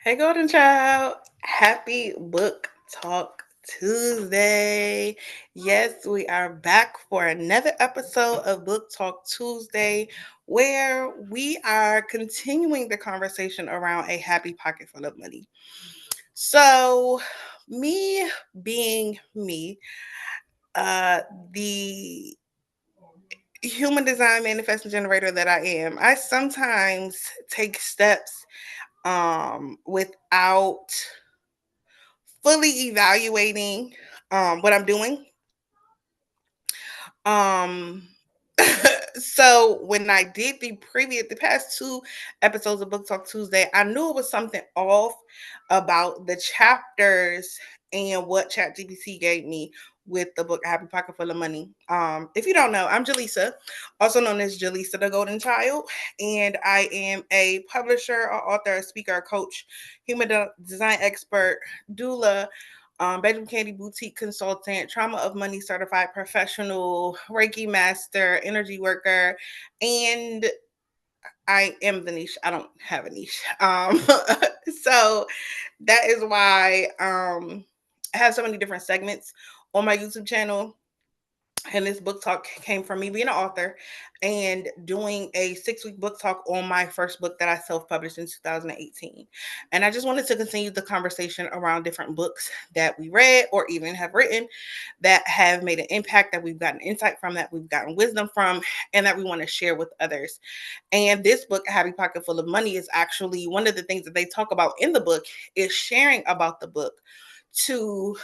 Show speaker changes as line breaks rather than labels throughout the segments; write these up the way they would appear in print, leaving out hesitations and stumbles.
Hey, Golden Child. Happy Book Talk Tuesday. Yes, we are back for another episode of Book Talk Tuesday, where we are continuing the conversation around a happy pocket full of money. So, me being me, uh, the human design manifesting generator that I am, I sometimes take steps without fully evaluating what I'm doing. Um so when I did the past two episodes of Book Talk Tuesday, I knew it was something off about the chapters and what ChatGPT gave me with the book Happy Pocket Full of Money. If you don't know, I'm Jaleesa, also known as Jaleesa the Golden Child, and I am a publisher, a author, a speaker, a coach, design expert, doula, Bedroom Candy Boutique Consultant, Trauma of Money Certified Professional, Reiki Master, Energy Worker, and I am the niche. I don't have a niche. So that is why I have so many different segments on my YouTube channel, and this book talk came from me being an author and doing a 6-week book talk on my first book that I self-published in 2018. And I just wanted to continue the conversation around different books that we read or even have written that have made an impact, that we've gotten insight from, that we've gotten wisdom from, and that we want to share with others. And this book, A Happy Pocket Full of Money, is actually one of the things that they talk about in the book is sharing about the book to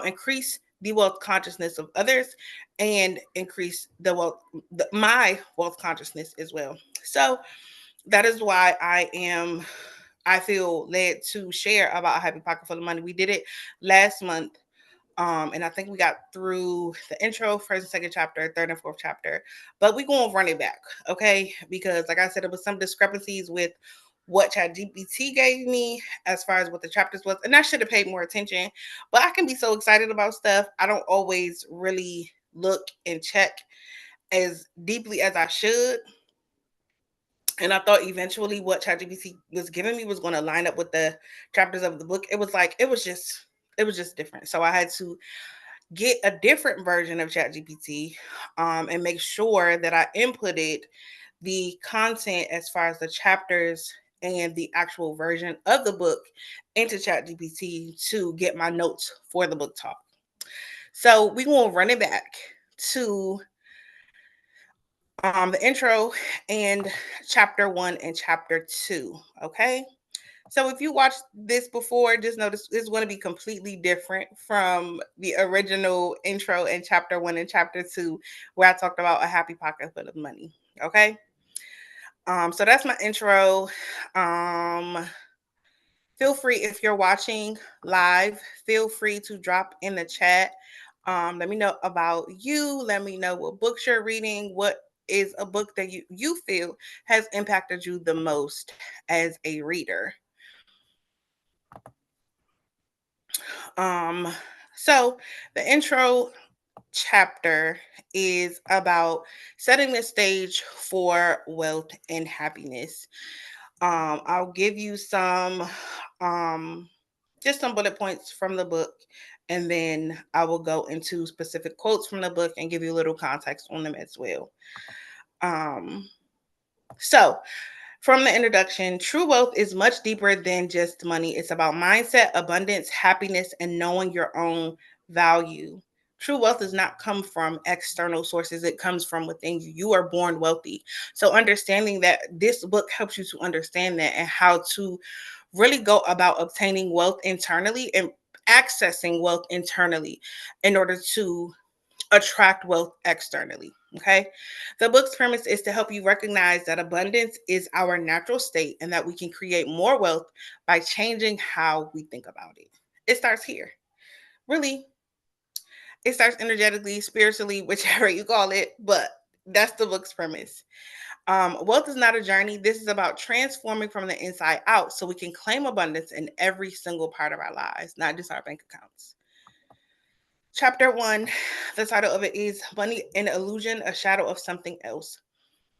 increase the wealth consciousness of others and increase my wealth consciousness as well. So that is why I feel led to share about A Happy Pocket Full of Money. We did it last month. And I think we got through the intro, first and second chapter, third and fourth chapter. But we're going to run it back, okay? Because, like I said, it was some discrepancies with what ChatGPT gave me as far as what the chapters was. And I should have paid more attention. But I can be so excited about stuff. I don't always really look and check as deeply as I should. And I thought eventually what ChatGPT was giving me was going to line up with the chapters of the book. It was just different. So I had to get a different version of ChatGPT and make sure that I inputted the content as far as the chapters and the actual version of the book into ChatGPT to get my notes for the book talk. So we will run it back to the intro and chapter 1 and chapter 2. Okay. So if you watched this before, just notice it's going to be completely different from the original intro in chapter 1 and chapter 2, where I talked about a happy pocket full of money. Okay. So that's my intro. Um, Feel free, if you're watching live, feel free to drop in the chat. Let me know about you. Let me know what books you're reading. What is a book that you feel has impacted you the most as a reader? Um, so the intro chapter is about setting the stage for wealth and happiness. I'll give you some just some bullet points from the book, and then I will go into specific quotes from the book and give you a little context on them as well. Um, so from the introduction, true wealth is much deeper than just money. It's about mindset, abundance, happiness, and knowing your own value. True wealth does not come from external sources, it comes from within you. You are born wealthy. So, understanding that, this book helps you to understand that and how to really go about obtaining wealth internally and accessing wealth internally in order to attract wealth externally. Okay. The book's premise is to help you recognize that abundance is our natural state and that we can create more wealth by changing how we think about it. It starts here. Really, it starts energetically, spiritually, whichever you call it, but that's the book's premise. Wealth is not a journey. This is about transforming from the inside out so we can claim abundance in every single part of our lives, not just our bank accounts. Chapter 1, the title of it is Money an Illusion, a Shadow of Something Else.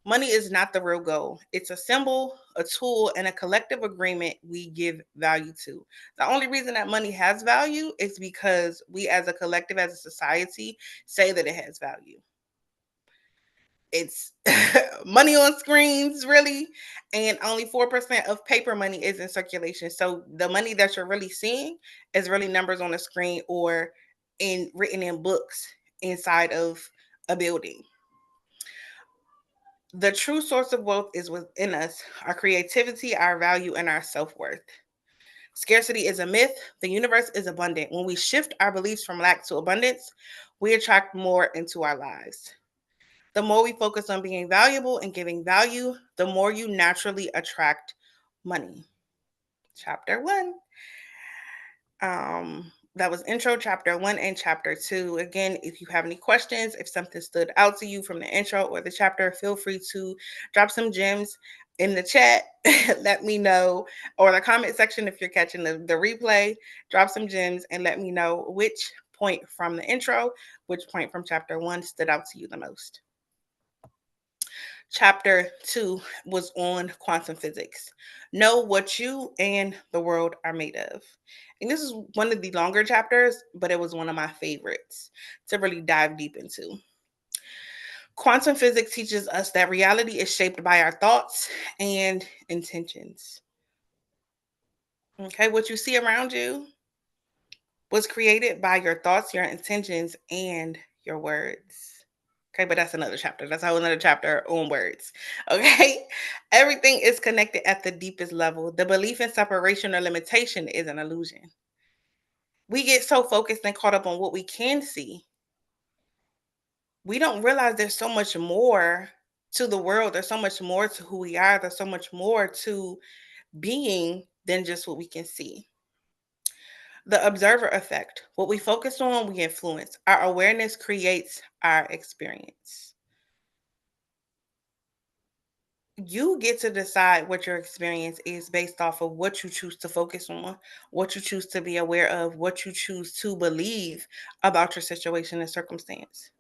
Money is not the real goal. It's a symbol, a tool, and a collective agreement we give value to. The only reason that money has value is because we, as a collective, as a society, say that it has value. It's money on screens, really, and only 4% of paper money is in circulation. So the money that you're really seeing is really numbers on the screen or in written in books inside of a building. The true source of wealth is within us, our creativity, our value, and our self worth. Scarcity is a myth. The universe is abundant. When we shift our beliefs from lack to abundance, we attract more into our lives. The more we focus on being valuable and giving value, the more you naturally attract money. Chapter 1. That was intro, chapter 1 and chapter 2. Again, if you have any questions, if something stood out to you from the intro or the chapter, feel free to drop some gems in the chat. Let me know, or the comment section if you're catching the replay. Drop some gems and let me know which point from the intro, which point from chapter 1 stood out to you the most. Chapter 2 was on quantum physics. Know what you and the world are made of. And this is one of the longer chapters, but it was one of my favorites to really dive deep into. Quantum physics teaches us that reality is shaped by our thoughts and intentions. Okay, what you see around you was created by your thoughts, your intentions, and your words. Okay, but that's another chapter. That's a whole another chapter on words. Okay, everything is connected at the deepest level. The belief in separation or limitation is an illusion. We get so focused and caught up on what we can see, we don't realize there's so much more to the world. There's so much more to who we are. There's so much more to being than just what we can see. The observer effect. What we focus on, we influence. Our awareness creates our experience. You get to decide what your experience is based off of what you choose to focus on, what you choose to be aware of, what you choose to believe about your situation and circumstance.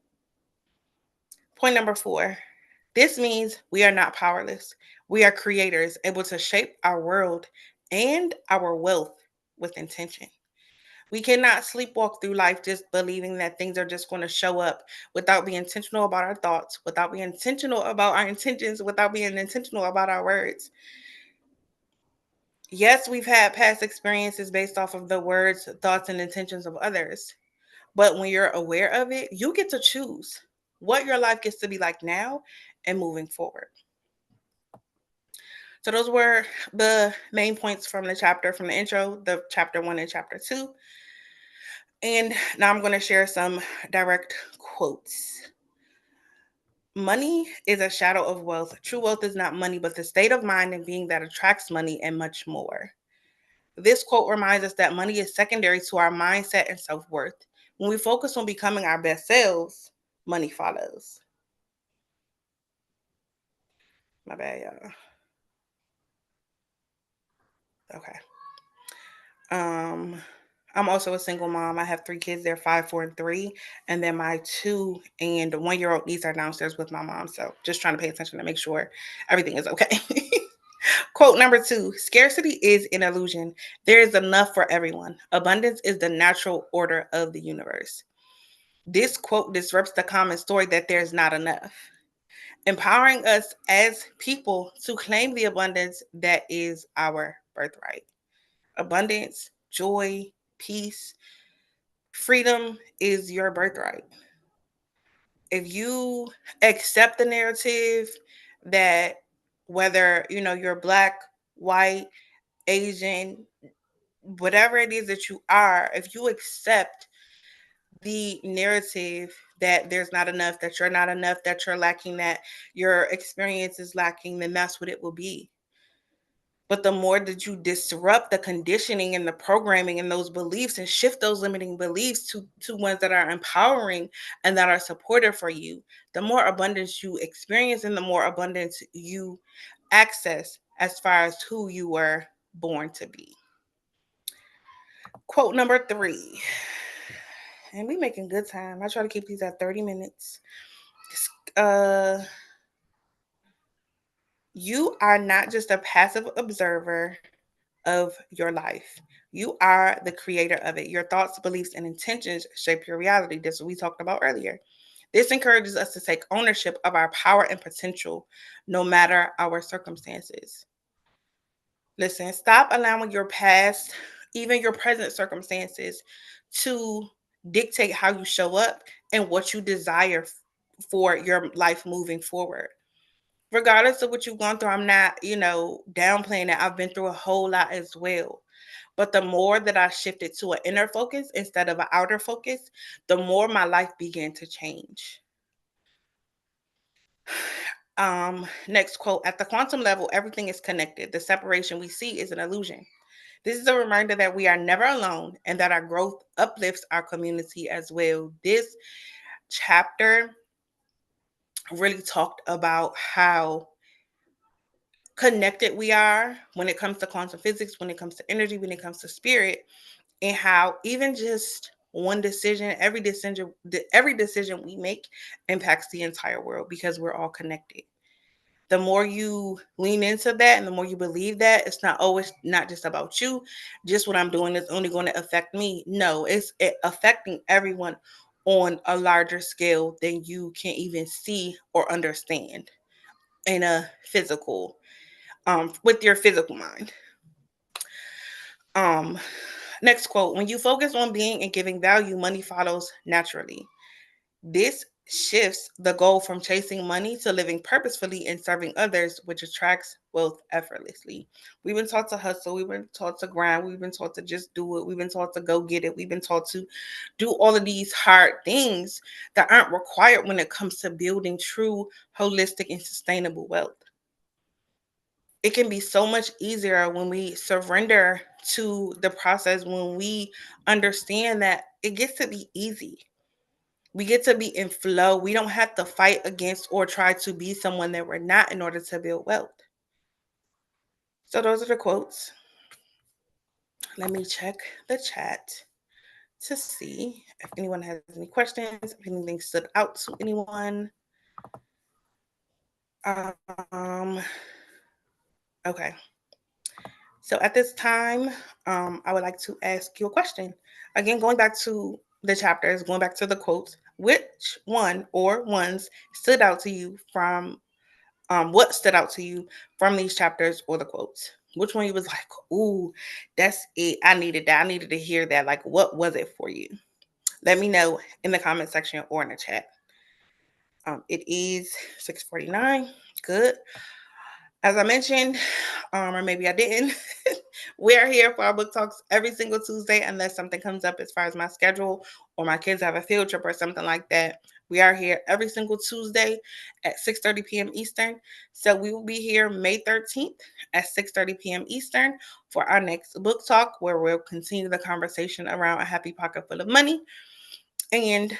Point number 4. This means we are not powerless. We are creators, able to shape our world and our wealth with intention. We cannot sleepwalk through life just believing that things are just going to show up without being intentional about our thoughts, without being intentional about our intentions, without being intentional about our words. Yes, we've had past experiences based off of the words, thoughts, and intentions of others. But when you're aware of it, you get to choose what your life gets to be like now and moving forward. So those were the main points from the chapter, from the intro, the chapter 1 and chapter 2. And now I'm going to share some direct quotes. Money is a shadow of wealth. True wealth is not money, but the state of mind and being that attracts money and much more. This quote reminds us that money is secondary to our mindset and self-worth. When we focus on becoming our best selves, money follows. My bad, y'all. Okay. I'm also a single mom. I have 3 kids. They're 5, 4, and 3. And then my 2 and 1-year-old niece are downstairs with my mom. So just trying to pay attention to make sure everything is okay. Quote number 2, scarcity is an illusion. There is enough for everyone. Abundance is the natural order of the universe. This quote disrupts the common story that there's not enough, empowering us as people to claim the abundance that is our birthright. Abundance, joy, peace, freedom is your birthright. If you accept the narrative that whether you're black, white, Asian, whatever it is that you are, if you accept the narrative that there's not enough, that you're not enough, that you're lacking, that your experience is lacking, then that's what it will be. But the more that you disrupt the conditioning and the programming and those beliefs and shift those limiting beliefs to ones that are empowering and that are supportive for you, the more abundance you experience and the more abundance you access as far as who you were born to be. Quote number 3. And we making good time. I try to keep these at 30 minutes. Uh You are not just a passive observer of your life. You are the creator of it. Your thoughts, beliefs, and intentions shape your reality. This is what we talked about earlier. This encourages us to take ownership of our power and potential, no matter our circumstances. Listen, stop allowing your past, even your present circumstances, to dictate how you show up and what you desire for your life moving forward. Regardless of what you've gone through, I'm not, downplaying that. I've been through a whole lot as well. But the more that I shifted to an inner focus instead of an outer focus, the more my life began to change. Next quote, at the quantum level, everything is connected. The separation we see is an illusion. This is a reminder that we are never alone and that our growth uplifts our community as well. This chapter really talked about how connected we are when it comes to quantum physics, when it comes to energy, when it comes to spirit, and how even just one decision, every decision we make impacts the entire world because we're all connected. The more you lean into that and the more you believe that, it's not always not just about you, just what I'm doing is only going to affect me. No, it's affecting everyone on a larger scale than you can even see or understand in a physical, with your physical mind. Um, Next quote, when you focus on being and giving value, money follows naturally. This shifts the goal from chasing money to living purposefully and serving others, which attracts wealth effortlessly. We've been taught to hustle, we've been taught to grind, we've been taught to just do it, we've been taught to go get it, we've been taught to do all of these hard things that aren't required when it comes to building true, holistic, and sustainable wealth. It can be so much easier when we surrender to the process, when we understand that it gets to be easy. We get to be in flow. We don't have to fight against or try to be someone that we're not in order to build wealth. So those are the quotes. Let me check the chat to see if anyone has any questions, if anything stood out to anyone. Um, okay. So at this time, I would like to ask you a question. Again, going back to the chapters, going back to the quotes, which one or ones stood out to you from what stood out to you from these chapters or the quotes? Which one you was like, ooh, that's it. I needed that. I needed to hear that. Like, what was it for you? Let me know in the comment section or in the chat. It is 6:49. Good. As I mentioned, or maybe I didn't, we are here for our book talks every single Tuesday, unless something comes up as far as my schedule or my kids have a field trip or something like that. We are here every single Tuesday at 6:30 p.m. Eastern. So we will be here May 13th at 6:30 p.m. Eastern for our next book talk, where we'll continue the conversation around a happy pocket full of money. And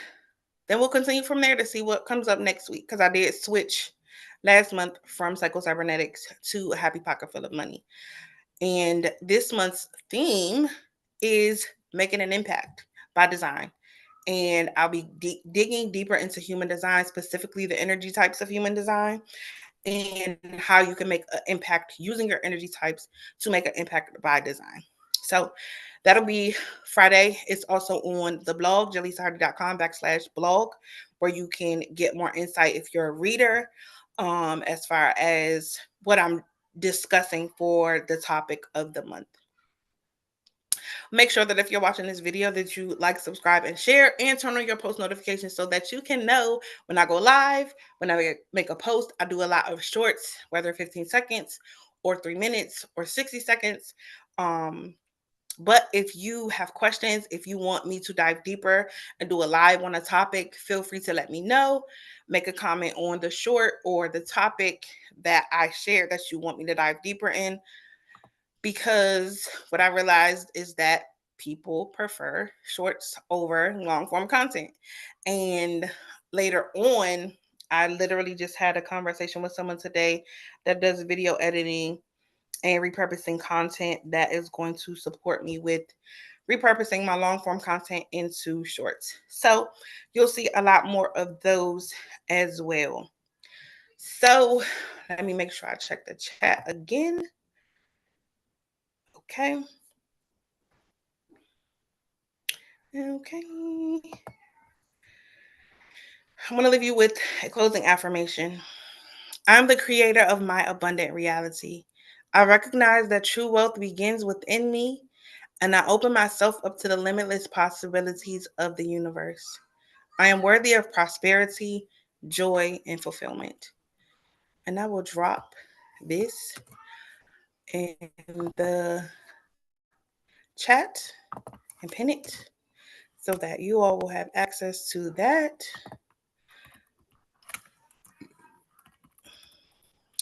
then we'll continue from there to see what comes up next week, because I did switch last month from Psycho-Cybernetics to a happy pocket full of money. And this month's theme is making an impact by design. And I'll be digging deeper into human design, specifically the energy types of human design, and how you can make an impact using your energy types to make an impact by design. So that'll be Friday. It's also on the blog, jaleesahardy.com/blog, where you can get more insight if you're a reader, as far as what I'm discussing for the topic of the month. Make sure that if you're watching this video that you like, subscribe, and share, and turn on your post notifications so that you can know when I go live, when I make a post. I do a lot of shorts, whether 15 seconds or 3 minutes or 60 seconds. But if you have questions, if you want me to dive deeper and do a live on a topic, feel free to let me know. Make a comment on the short or the topic that I shared that you want me to dive deeper in, because what I realized is that people prefer shorts over long form content. And later on, I literally just had a conversation with someone today that does video editing and repurposing content that is going to support me with repurposing my long form content into shorts. So you'll see a lot more of those as well. So let me make sure I check the chat again. Okay. Okay. I want to leave you with a closing affirmation. I'm the creator of my abundant reality. I recognize that true wealth begins within me, and I open myself up to the limitless possibilities of the universe. I am worthy of prosperity, joy, and fulfillment. And I will drop this in the chat and pin it so that you all will have access to that.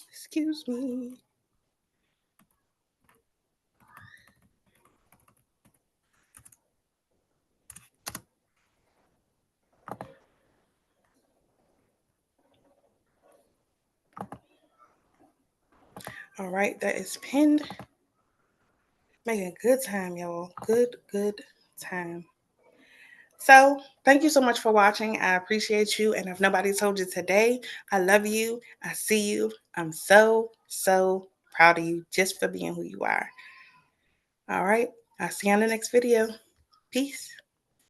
Excuse me. All right, that is pinned. Making good time, y'all. Good time. So, thank you so much for watching. I appreciate you. And if nobody told you today, I love you. I see you. I'm so proud of you just for being who you are. All right. I'll see you on the next video. Peace.